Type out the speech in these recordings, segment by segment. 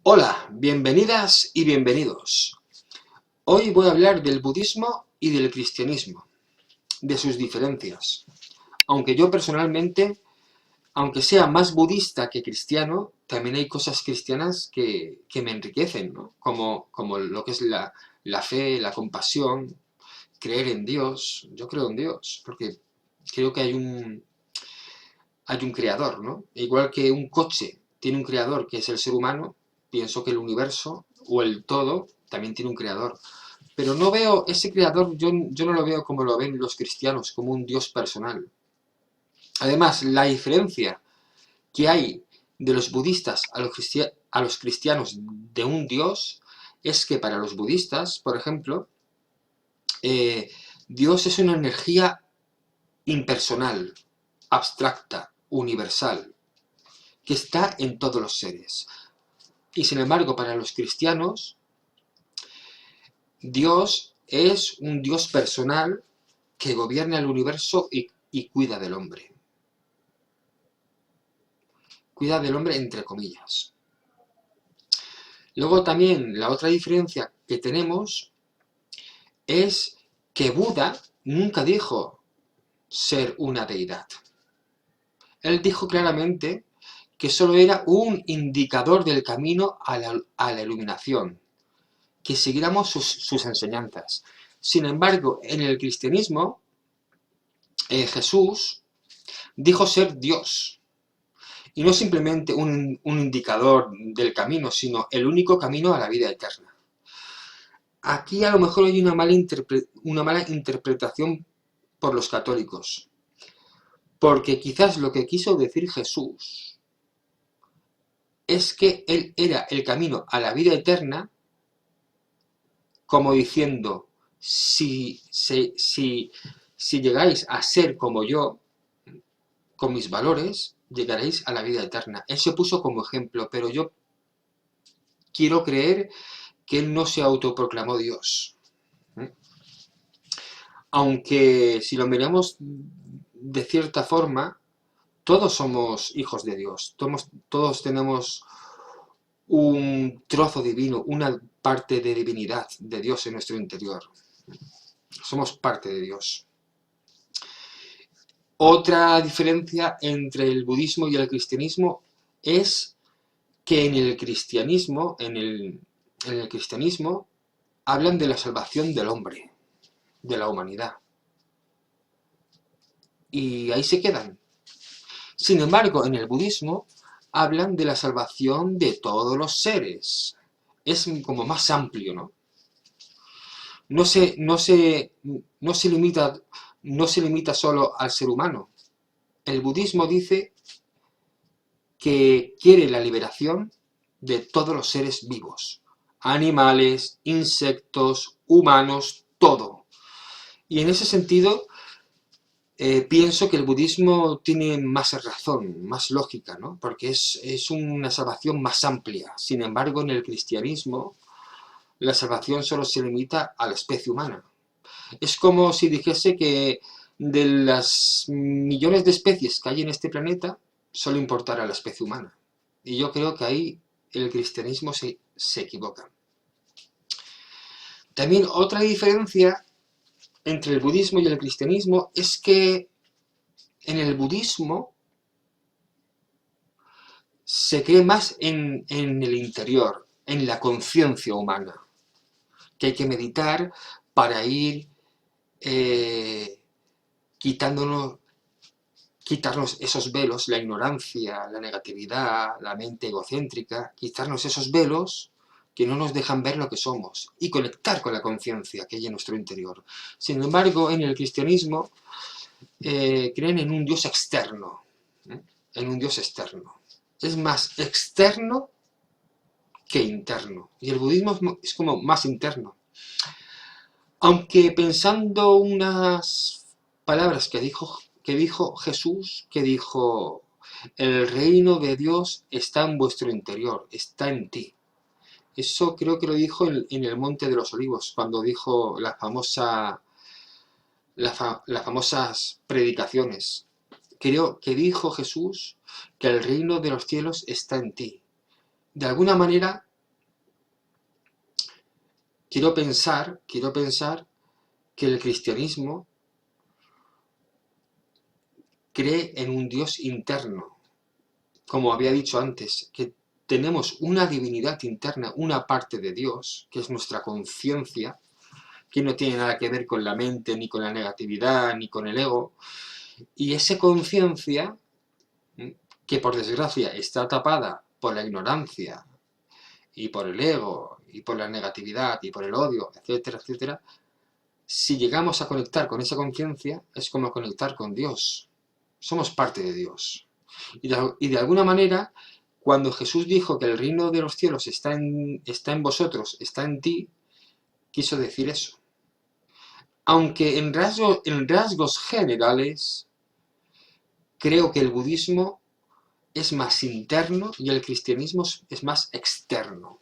Hola, bienvenidas y bienvenidos. Hoy voy a hablar del budismo y del cristianismo, de sus diferencias. Aunque yo personalmente, aunque sea más budista que cristiano, también hay cosas cristianas que me enriquecen, ¿no? Como lo que es la fe, la compasión, creer en Dios. Yo creo en Dios, porque creo que hay un creador, ¿no? Igual que un coche tiene un creador que es el ser humano, pienso que el universo o el todo también tiene un creador. Pero no veo ese creador, yo no lo veo como lo ven los cristianos, como un Dios personal. Además, la diferencia que hay de los budistas a los cristianos de un Dios es que para los budistas, por ejemplo, Dios es una energía impersonal, abstracta, universal, que está en todos los seres. Y sin embargo, para los cristianos, Dios es un Dios personal que gobierna el universo y cuida del hombre. Cuida del hombre entre comillas. Luego también la otra diferencia que tenemos es que Buda nunca dijo ser una deidad. Él dijo claramente que solo era un indicador del camino a la iluminación, que siguiéramos sus enseñanzas. Sin embargo, en el cristianismo, Jesús dijo ser Dios, y no simplemente un indicador del camino, sino el único camino a la vida eterna. Aquí a lo mejor hay una mala interpretación por los católicos, porque quizás lo que quiso decir Jesús es que Él era el camino a la vida eterna, como diciendo, si llegáis a ser como yo, con mis valores, llegaréis a la vida eterna. Él se puso como ejemplo, pero yo quiero creer que él no se autoproclamó Dios. Aunque si lo miramos de cierta forma, todos somos hijos de Dios, todos tenemos un trozo divino, una parte de divinidad de Dios en nuestro interior. Somos parte de Dios. Otra diferencia entre el budismo y el cristianismo es que en el cristianismo, hablan de la salvación del hombre, de la humanidad. Y ahí se quedan. Sin embargo, en el budismo hablan de la salvación de todos los seres. Es como más amplio, ¿no? No se limita solo al ser humano. El budismo dice que quiere la liberación de todos los seres vivos. Animales, insectos, humanos, todo. Y en ese sentido, pienso que el budismo tiene más razón, más lógica, ¿no? Porque es una salvación más amplia. Sin embargo, en el cristianismo, la salvación solo se limita a la especie humana. Es como si dijese que de las millones de especies que hay en este planeta, solo importará la especie humana. Y yo creo que ahí el cristianismo se equivoca. También otra diferencia entre el budismo y el cristianismo es que en el budismo se cree más en el interior, en la conciencia humana, que hay que meditar para ir quitarnos esos velos, la ignorancia, la negatividad, la mente egocéntrica, quitarnos esos velos que no nos dejan ver lo que somos y conectar con la conciencia que hay en nuestro interior. Sin embargo, en el cristianismo creen en un Dios externo, en un Dios externo. Es más externo que interno. Y el budismo es como más interno. Aunque pensando unas palabras que dijo Jesús, que dijo, el reino de Dios está en vuestro interior, está en ti. Eso creo que lo dijo en el Monte de los Olivos, cuando dijo las famosas predicaciones. Creo que dijo Jesús que el reino de los cielos está en ti. De alguna manera quiero pensar que el cristianismo cree en un Dios interno, como había dicho antes, que tenemos una divinidad interna, una parte de Dios, que es nuestra conciencia, que no tiene nada que ver con la mente, ni con la negatividad, ni con el ego, y esa conciencia, que por desgracia está tapada por la ignorancia, y por el ego, y por la negatividad, y por el odio, etcétera, etcétera, si llegamos a conectar con esa conciencia, es como conectar con Dios. Somos parte de Dios. Y de alguna manera, cuando Jesús dijo que el reino de los cielos está en vosotros, está en ti, quiso decir eso. Aunque en rasgos generales, creo que el budismo es más interno y el cristianismo es más externo.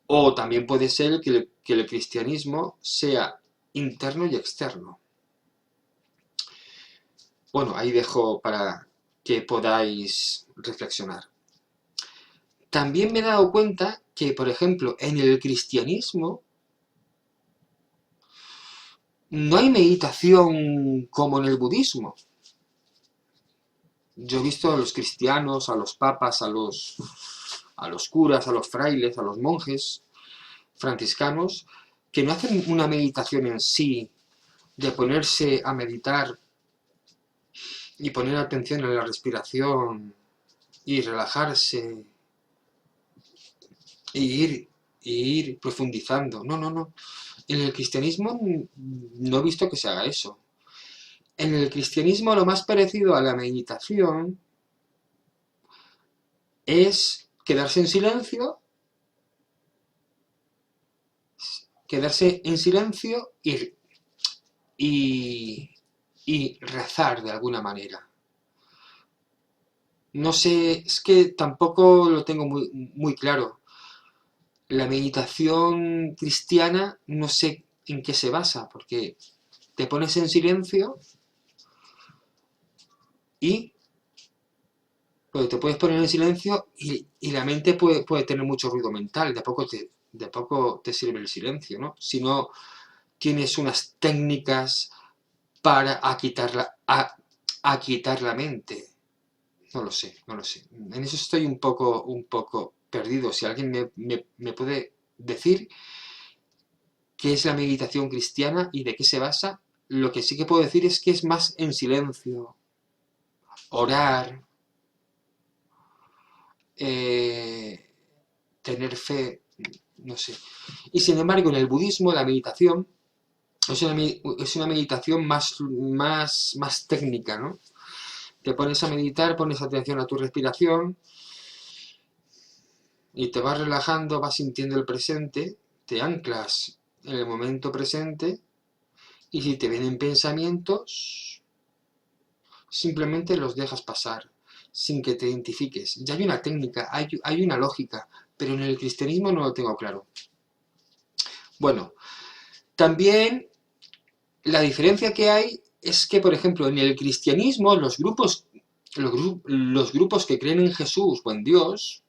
O también puede ser que el cristianismo sea interno y externo. Bueno, ahí dejo para que podáis reflexionar. También me he dado cuenta que, por ejemplo, en el cristianismo no hay meditación como en el budismo. Yo he visto a los cristianos, a los papas, a los curas, a los frailes, a los monjes franciscanos, que no hacen una meditación en sí, de ponerse a meditar y poner atención en la respiración y relajarse e ir profundizando. No, no, no. En el cristianismo no he visto que se haga eso. En el cristianismo lo más parecido a la meditación es quedarse en silencio y rezar de alguna manera. No sé, es que tampoco lo tengo muy claro. La meditación cristiana no sé en qué se basa, porque te pones en silencio y pues te puedes poner en silencio y la mente puede tener mucho ruido mental, de poco te sirve el silencio, ¿no? Si no tienes unas técnicas para aquietar la mente. No lo sé, no lo sé. En eso estoy un poco perdido. Si alguien me puede decir qué es la meditación cristiana y de qué se basa, lo que sí que puedo decir es que es más en silencio, orar, tener fe, no sé. Y sin embargo, en el budismo la meditación es una meditación más técnica, ¿no? Te pones a meditar, pones atención a tu respiración y te vas relajando, vas sintiendo el presente, te anclas en el momento presente y si te vienen pensamientos, simplemente los dejas pasar sin que te identifiques. Ya hay una técnica, hay una lógica, pero en el cristianismo no lo tengo claro. Bueno, también la diferencia que hay es que, por ejemplo, en el cristianismo los grupos que creen en Jesús o en Dios,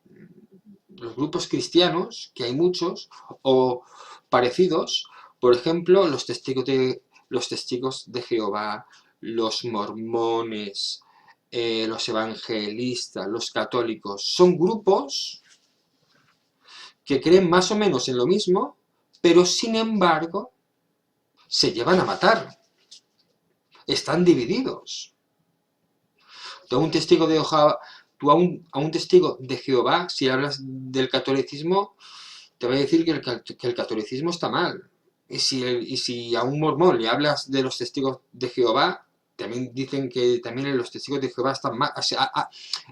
los grupos cristianos, que hay muchos, o parecidos, por ejemplo, los testigos de Jehová, los mormones, los evangelistas, los católicos, son grupos que creen más o menos en lo mismo, pero sin embargo se llevan a matar, están divididos. Tú a un testigo de Jehová, si hablas del catolicismo, te va a decir que el catolicismo está mal. Y si a un mormón le hablas de los testigos de Jehová, también dicen que también los testigos de Jehová están mal. O sea,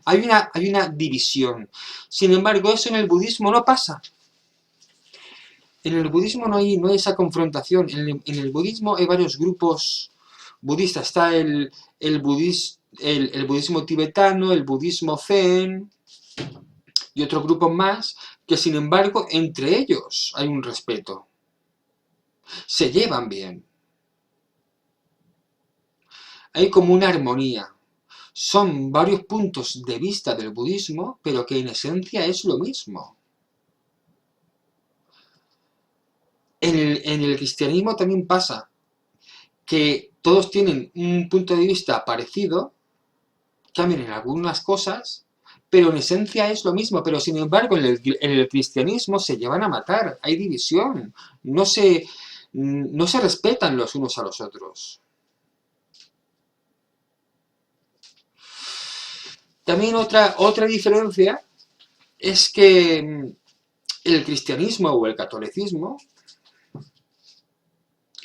hay una división. Sin embargo, eso en el budismo no pasa. En el budismo no hay esa confrontación. En el budismo hay varios grupos budistas. Está el budismo tibetano, el budismo zen y otros grupos más que, sin embargo, entre ellos hay un respeto. Se llevan bien. Hay como una armonía. Son varios puntos de vista del budismo, pero que en esencia es lo mismo. En el cristianismo también pasa que todos tienen un punto de vista parecido, cambian en algunas cosas, pero en esencia es lo mismo. Pero sin embargo, en el cristianismo se llevan a matar, hay división, no se respetan los unos a los otros. También otra diferencia es que el cristianismo o el catolicismo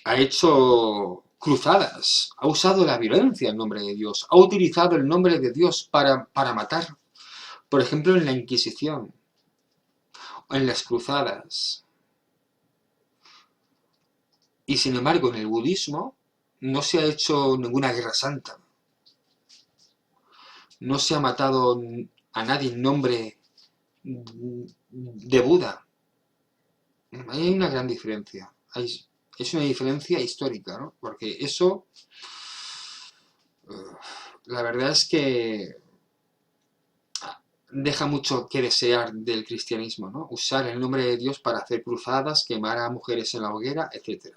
ha hecho cruzadas, ha usado la violencia en nombre de Dios, ha utilizado el nombre de Dios para matar. Por ejemplo, en la Inquisición, en las cruzadas. Y sin embargo, en el budismo no se ha hecho ninguna guerra santa. No se ha matado a nadie en nombre de Buda. Hay una gran diferencia. Es una diferencia histórica, ¿no? Porque eso, la verdad es que deja mucho que desear del cristianismo, ¿no? Usar el nombre de Dios para hacer cruzadas, quemar a mujeres en la hoguera, etc.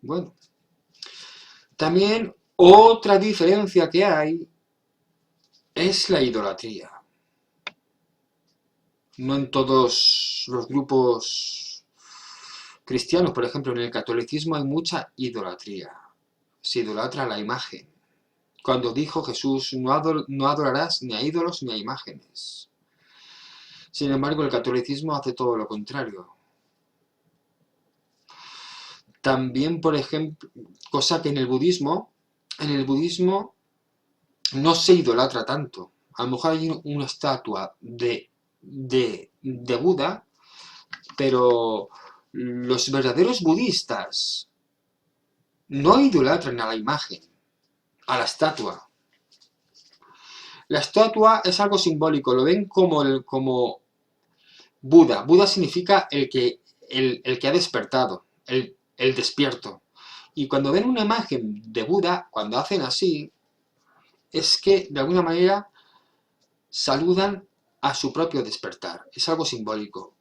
Bueno, también otra diferencia que hay es la idolatría. No en todos los grupos cristianos, por ejemplo, en el catolicismo hay mucha idolatría. Se idolatra la imagen. Cuando dijo Jesús, no adorarás ni a ídolos ni a imágenes. Sin embargo, el catolicismo hace todo lo contrario. También, por ejemplo, cosa que en el budismo no se idolatra tanto. A lo mejor hay una estatua de Buda, pero los verdaderos budistas no idolatran a la imagen, a la estatua. La estatua es algo simbólico, lo ven como Buda. Buda significa el que ha despertado, el despierto. Y cuando ven una imagen de Buda, cuando hacen así, es que de alguna manera saludan a su propio despertar. Es algo simbólico.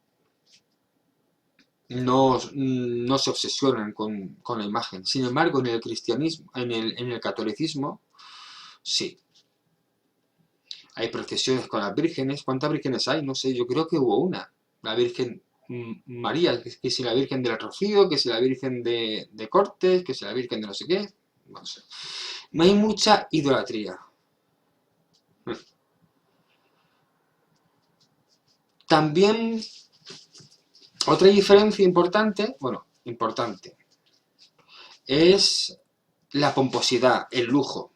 No se obsesionan con la imagen. Sin embargo, en el cristianismo, en el catolicismo, sí. Hay procesiones con las vírgenes. ¿Cuántas vírgenes hay? No sé, yo creo que hubo una. La Virgen María, que si la Virgen del Rocío, que si la Virgen de Cortes, que si la Virgen de no sé qué. No sé. No hay mucha idolatría. También otra diferencia importante, es la pomposidad, el lujo.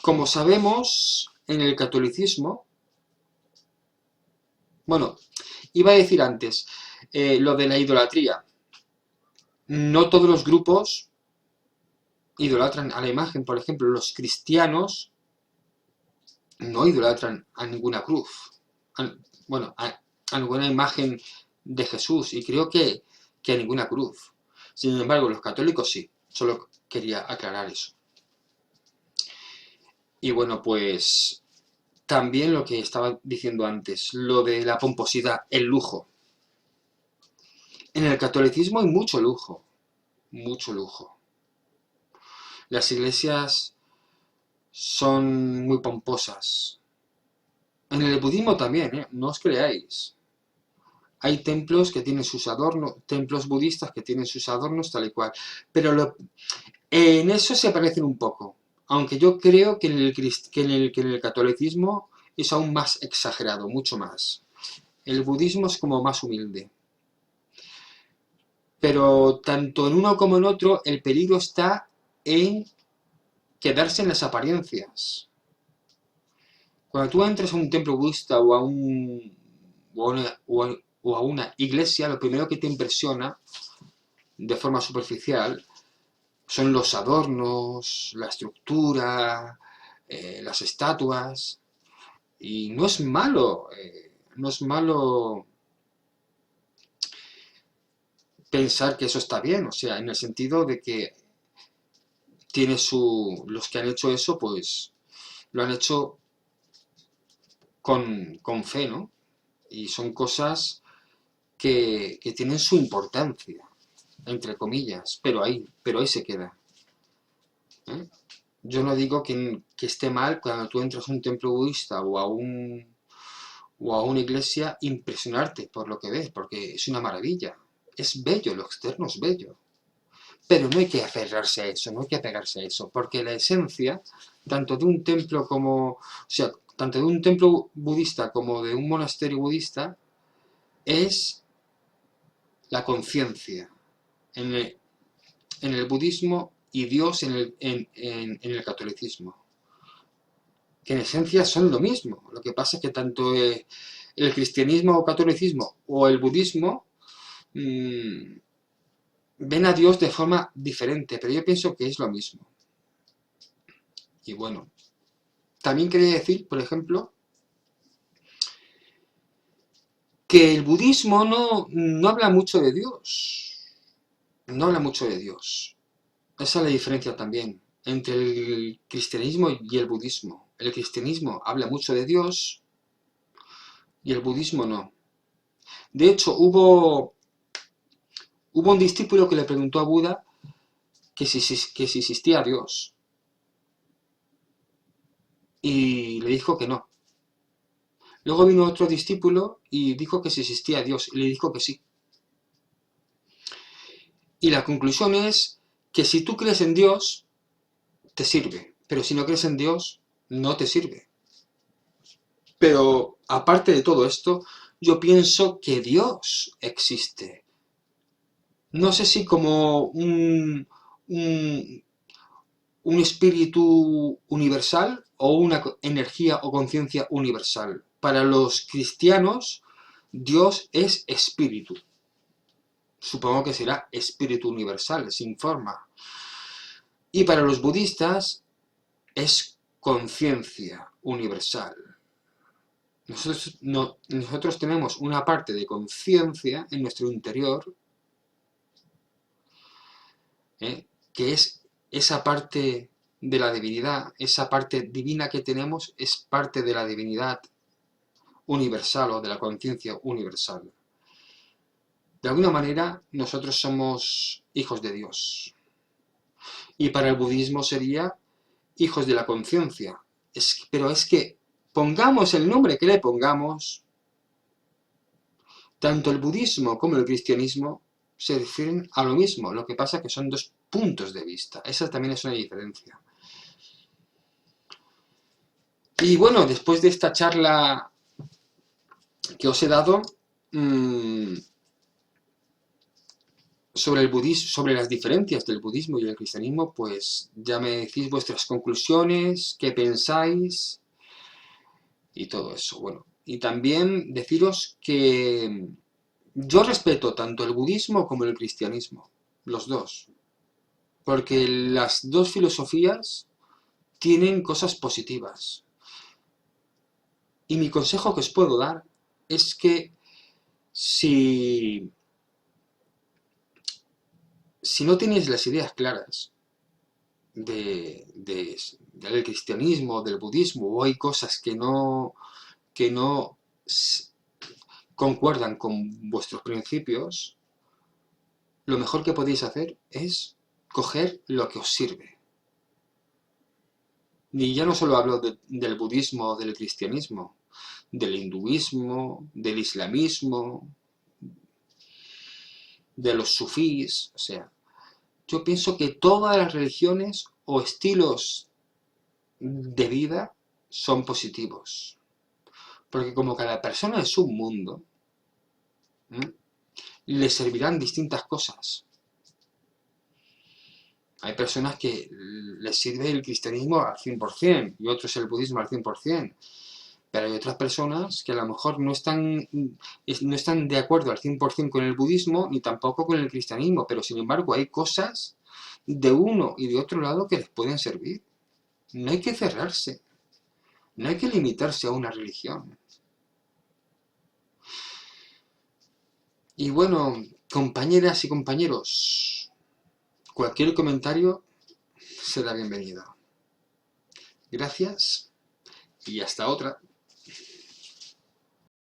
Como sabemos, en el catolicismo, iba a decir antes, lo de la idolatría. No todos los grupos idolatran a la imagen. Por ejemplo, los cristianos no idolatran a ninguna cruz. A ninguna imagen de Jesús. Y creo que a ninguna cruz. Sin embargo, los católicos sí. Solo quería aclarar eso. Y bueno, pues también lo que estaba diciendo antes, lo de la pomposidad, el lujo. En el catolicismo hay mucho lujo, mucho lujo. Las iglesias son muy pomposas. En el budismo también, no os creáis. Hay templos que tienen sus adornos, templos budistas que tienen sus adornos tal y cual. Pero en eso se parecen un poco. Aunque yo creo que en el catolicismo es aún más exagerado, mucho más. El budismo es como más humilde. Pero tanto en uno como en otro, el peligro está en quedarse en las apariencias. Cuando tú entras a un templo budista o a una iglesia, lo primero que te impresiona, de forma superficial, son los adornos, la estructura, las estatuas. Y no es malo, pensar que eso está bien, o sea, en el sentido de que los que han hecho eso, pues lo han hecho con fe, ¿no? Y son cosas que tienen su importancia, entre comillas, pero ahí se queda. ¿Eh? Yo no digo que esté mal cuando tú entras a un templo budista o a una iglesia impresionarte por lo que ves, porque es una maravilla. Es bello, lo externo es bello. Pero no hay que aferrarse a eso, no hay que apegarse a eso, porque la esencia, tanto de un templo tanto de un templo budista como de un monasterio budista, es la conciencia en el budismo y Dios en el catolicismo, que en esencia son lo mismo. Lo que pasa es que tanto el cristianismo o catolicismo o el budismo ven a Dios de forma diferente, pero yo pienso que es lo mismo. Y bueno, también quería decir, por ejemplo, que el budismo no habla mucho de Dios. No habla mucho de Dios. Esa es la diferencia también entre el cristianismo y el budismo. El cristianismo habla mucho de Dios y el budismo no. De hecho, hubo un discípulo que le preguntó a Buda que si existía Dios. Y le dijo que no. Luego vino otro discípulo y dijo que si existía Dios. Y le dijo que sí. Y la conclusión es que si tú crees en Dios, te sirve. Pero si no crees en Dios, no te sirve. Pero aparte de todo esto, yo pienso que Dios existe. No sé si como un espíritu universal o una energía o conciencia universal. Para los cristianos, Dios es espíritu. Supongo que será espíritu universal, sin forma. Y para los budistas es conciencia universal. Nosotros tenemos una parte de conciencia en nuestro interior, que es esa parte de la divinidad, esa parte divina que tenemos es parte de la divinidad universal o de la conciencia universal. De alguna manera, nosotros somos hijos de Dios. Y para el budismo sería hijos de la conciencia. Pero es que pongamos el nombre que le pongamos, tanto el budismo como el cristianismo se refieren a lo mismo. Lo que pasa es que son dos puntos de vista. Esa también es una diferencia. Y bueno, después de esta charla que os he dado sobre el budismo, sobre las diferencias del budismo y el cristianismo, pues ya me decís vuestras conclusiones, qué pensáis y todo eso. Bueno, y también deciros que yo respeto tanto el budismo como el cristianismo, los dos, porque las dos filosofías tienen cosas positivas. Y mi consejo que os puedo dar es que si no tenéis las ideas claras del cristianismo, del budismo, o hay cosas que no concuerdan con vuestros principios, lo mejor que podéis hacer es coger lo que os sirve. Y ya no solo hablo del budismo o del cristianismo, del hinduismo, del islamismo, de los sufís, o sea, yo pienso que todas las religiones o estilos de vida son positivos. Porque como cada persona es un mundo, le servirán distintas cosas. Hay personas que les sirve el cristianismo al 100% y otros el budismo al 100%. Pero hay otras personas que a lo mejor no están de acuerdo al 100% con el budismo ni tampoco con el cristianismo, pero sin embargo hay cosas de uno y de otro lado que les pueden servir. No hay que cerrarse, no hay que limitarse a una religión. Y bueno, compañeras y compañeros, cualquier comentario será bienvenido. Gracias y hasta otra.